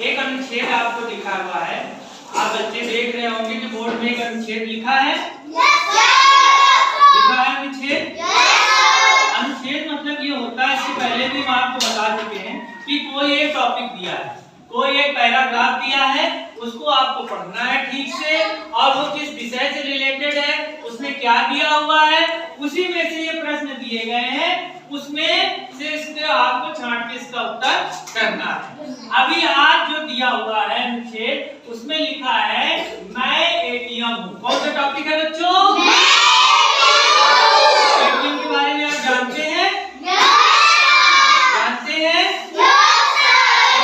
एक अनुच्छेद आपको लिखा हुआ है, आप बच्चे देख रहे होंगे कि बोर्ड में एक अनुच्छेद लिखा है। लिखा है अनुच्छेद। अनुच्छेद मतलब ये होता है, इससे पहले भी हम आपको बता चुके हैं कि कोई एक टॉपिक दिया है, कोई एक पैराग्राफ दिया है, उसको आपको पढ़ना है ठीक से, और वो किस विषय से रिलेटेड है, उसमें क्या दिया हुआ है, उसी में से ये प्रश्न दिए गए हैं, उसमें से इसके आपको छांट के इसका उत्तर करना है। अभी आज जो दिया हुआ है अनुच्छेद, उसमें लिखा है मैं एटीएम हूँ। कौन सा टॉपिक है बच्चों? एटीएम के बारे में आप जानते हैं? जानते हैं?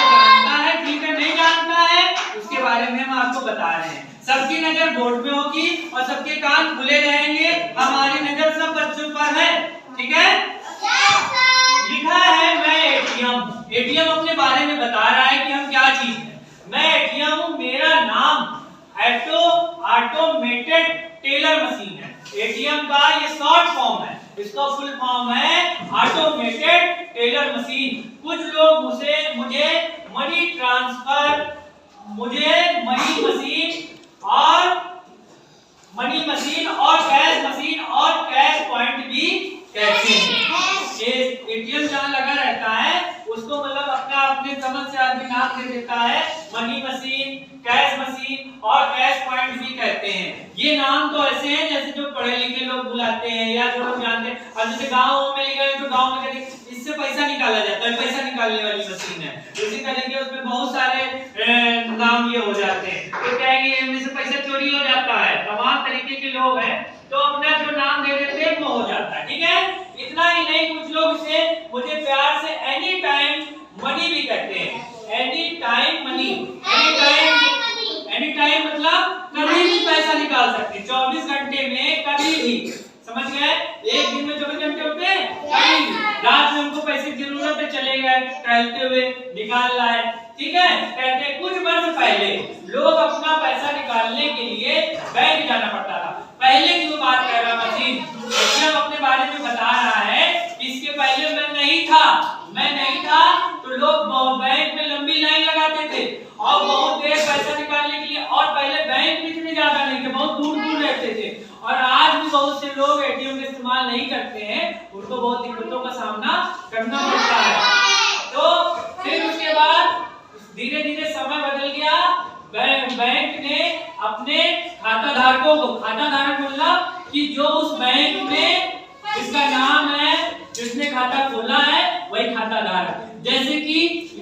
जानता है, ठीक है। नहीं जानता है, उसके बारे में हम आपको बता रहे हैं। सबकी नजर बोर्ड में होगी और सबके कान खुले रहेंगे। हमारी नजर सब बच्चों पर है, ठीक है। लिखा है मैं एटीएम। एटीएम अपने बारे में बता रहा है कि हम क्या चीज है। मैं एटीएम हूँ, मेरा नाम ऑटोमेटेड टेलर मशीन है। एटीएम का ये शॉर्ट फॉर्म है, इसका फुल फॉर्म है ऑटोमेटेड टेलर मशीन। कुछ लोग मुझे मनी ट्रांसफर, मुझे मनी मशीन और कैश मशीन और कैश पॉइंट भी कहते हैं। एटीएम जहाँ लगा रहता है उसको मतलब अपने समझ से आदमी नाम दे देता है, मनी मशीन, कैश मशीन और कैश पॉइंट भी कहते हैं। ये नाम तो ऐसे हैं जैसे जो पढ़े लिखे लोग बुलाते हैं या जो लोग जानते हैं। अब जैसे गाँव में गए तो गाँव में कहते हैं इससे पैसा निकाला जाता है, पैसा निकालने वाली मशीन है। इसी तरह के उसमें बहुत सारे नाम ये हो जाते हैं। तो क्या है कि इनमें से पैसा चोरी हो जाता है, तमाम तरीके के लोग हैं तो अपना जो नाम दे देते हैं वो हो जाता है, ठीक है। इतना ही नहीं, कुछ लोग इसे मुझे प्यार से एनी टाइम मनी भी कहते हैं। Any time money, any time मतलब कभी भी पैसा निकाल सकते हैं, 24 घंटे में कभी भी। समझ गए? एक दिन में 24 घंटे होते हैं, कभी भी। रात में हमको पैसे की जरूरत है, चले गए टहलते हुए निकाल लाए, ठीक है। कहते हैं कुछ वर्ष पहले लोग अपना पैसा निकालने के लिए बैंक जाना पड़ता था। पहले की वो बात कर रहा मशीन, एटीएम अपने बारे में बता रहा है। इसके पहले मैं नहीं था तो लोग बैंक में लंबी लाइन लगाते थे और बहुत देर पैसा निकालने के लिए, और पहले बैंक भी इतने ज्यादा नहीं थे, बहुत दूर दूर रहते थे। और आज भी बहुत से लोग एटीएम का इस्तेमाल नहीं करते हैं, उनको बहुत दिक्कतों का सामना करना पड़ता है। तो फिर उसके बाद धीरे धीरे समय बदल गया। बैंक ने अपने खाता धारकों को, खाता धारक मतलब कि जो उस बैंक में जिसका नाम है, जिसने खाता खोला है वही खाता धारक। जैसे कि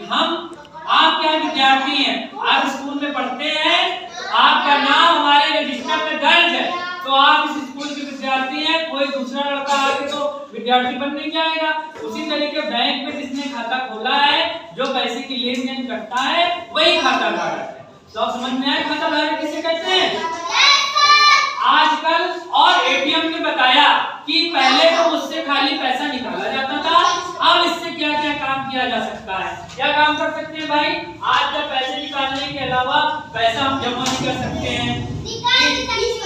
आप क्या विद्यार्थी हैं, आप स्कूल में पढ़ते हैं, आपका नाम हमारे रजिस्टर में दर्ज है तो आप इस स्कूल के विद्यार्थी हैं। कोई दूसरा लड़का आके तो विद्यार्थी बन नहीं जाएगा। उसी तरीके बैंक में जिसने खाता खोला है, जो पैसे की लेन देन करता है वही खाता धारक है। तो आप समझ में आए खाता धारक किसे कहते हैं आजकल। और एटीएम ने बताया कि पहले तो उससे खाली पैसा निकाला जाता था, अब इससे क्या क्या काम किया जा सकता है। क्या काम कर सकते हैं भाई? आज जब पैसे निकालने के अलावा पैसा हम जमा भी कर सकते हैं,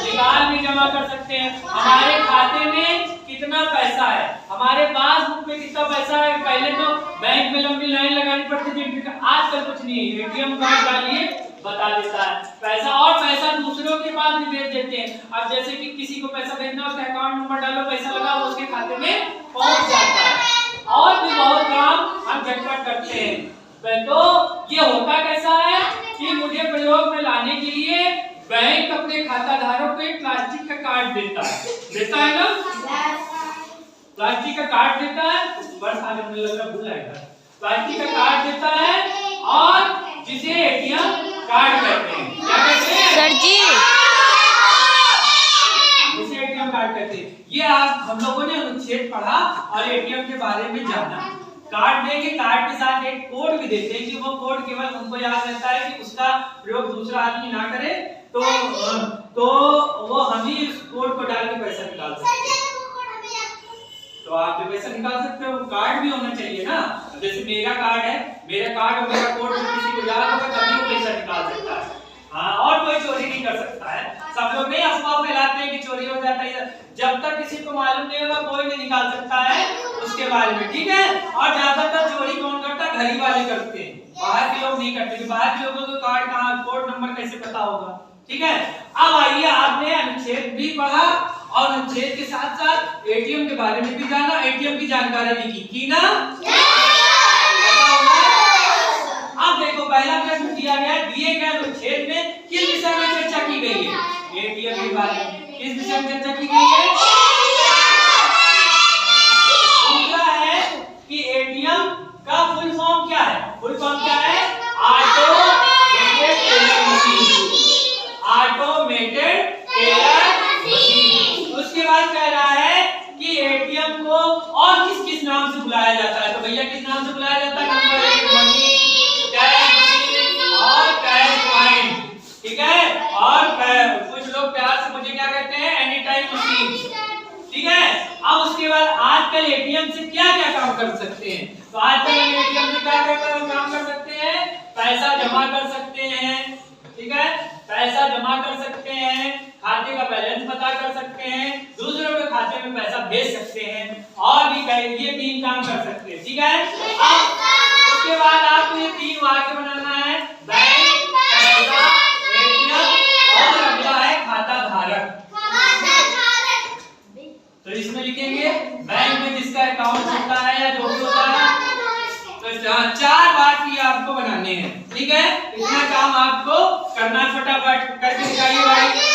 निकाल भी जमा कर सकते हैं। हमारे खाते में कितना पैसा है, हमारे पासबुक में कितना पैसा है। पहले तो बैंक में लंबी लाइन लगानी पड़ती थी, आजकल कुछ नहीं, एटीएम कार्ड डालिए बता देता है पैसा। और पैसा दूसरों के पास भी भेज देते हैं। अब जैसे कि किसी को पैसा भेजना, उसका अकाउंट नंबर डालो, पैसा लगाओ, उसके खाते में पहुंच जाता है। और भी बहुत काम हम झटपट करते हैं। तो ये होता कैसा है कि मुझे प्रयोग में लाने के लिए बैंक अपने खाता धारक को एक प्लास्टिक का कार्ड देता है ना, प्लास्टिक का कार्ड देता है। बस आगे मुझे लग रहा भूल आएगा। प्लास्टिक का कार्ड देता है और जिसे एटीएम कार्ड कहते हैं। क्या कहते हैं सर जी? जिसे एटीएम कार्ड कहते हैं। ये आज हम लोगों ने अनुच्छेद पढ़ा और एटीएम के बारे में जाना। कार्ड देंगे, कार्ड के साथ एक कोड भी देते हैं कि वो कोड केवल उनको याद रहता है कि उसका प्रयोग दूसरा आदमी ना करे, तो वो हम ही उस कोड को डाल के पैसा निकाल सकते हैं। तो आप भी पैसा निकाल सकते हो, कार्ड भी होना चाहिए ना। जैसे मेरा कार्ड है, मेरा कार्ड और मेरा कोड किसी को याद होगा तभी वो पैसा निकाल सकता है। हाँ, और कोई चोरी नहीं कर सकता है। सब लोग नहीं अफवाह फैलाते हैं कि चोरी हो जाता है। जब तक किसी को मालूम नहीं होगा कोई नहीं निकाल सकता है उसके बारे में, ठीक है। और ज्यादातर चोरी कौन करता है? घर ही वाले करते हैं, बाहर के लोग नहीं करते। बाहर के लोगों को कार्ड कहाँ, कोड नंबर कैसे पता होगा, ठीक है। अब आइए, आपने अनुच्छेद भी पढ़ा और अनुच्छेद के साथ साथ एटीएम के बारे में भी जाना, एटीएम की जानकारी भी की ना। अब देखो पहला प्रश्न दिया गया है, दिए गए अनुच्छेद में किस विषय में चर्चा की गई है? एटीएम के बारे में। किस विषय में चर्चा की गई है? दूसरा है कि एटीएम का फुल फॉर्म क्या है? फुल फॉर्म क्या है? Automated teller machine. Automated teller machine. उसके बाद कह रहा है कि एटीएम को और किस किस नाम से बुलाया जाता है? तो भैया किस नाम से बुलाया जाता है? नंबर 1 मनी, कैश मशीन और कैश पॉइंट, ठीक है। और कुछ लोग प्यार से मुझे क्या कहते हैं? एनी टाइम मशीन, ठीक है। अब उसके बाद आजकल एटीएम से क्या क्या काम कर सकते हैं? तो आजकल हम एटीएम से क्या काम कर सकते हैं? पैसा जमा कर सकते हैं, ठीक है, पैसा जमा कर सकते हैं, खाते का बैलेंस पता कर सकते हैं, दूसरों के खाते में पैसा भेज सकते हैं, और भी ये 3 काम कर सकते हैं, ठीक है। अब उसके बाद आपको ये 3 वाक्य बनाना है, बैंक, पैसा, एटीएम और अगला है खाता धारक। तो इसमें लिखेंगे बैंक में जिसका अकाउंट होता है या जो भी होता है, तो 4 वाक्य आपको बनाने हैं, ठीक है। इतना काम आपको करना, फटाफट करके दिखाइए भाई।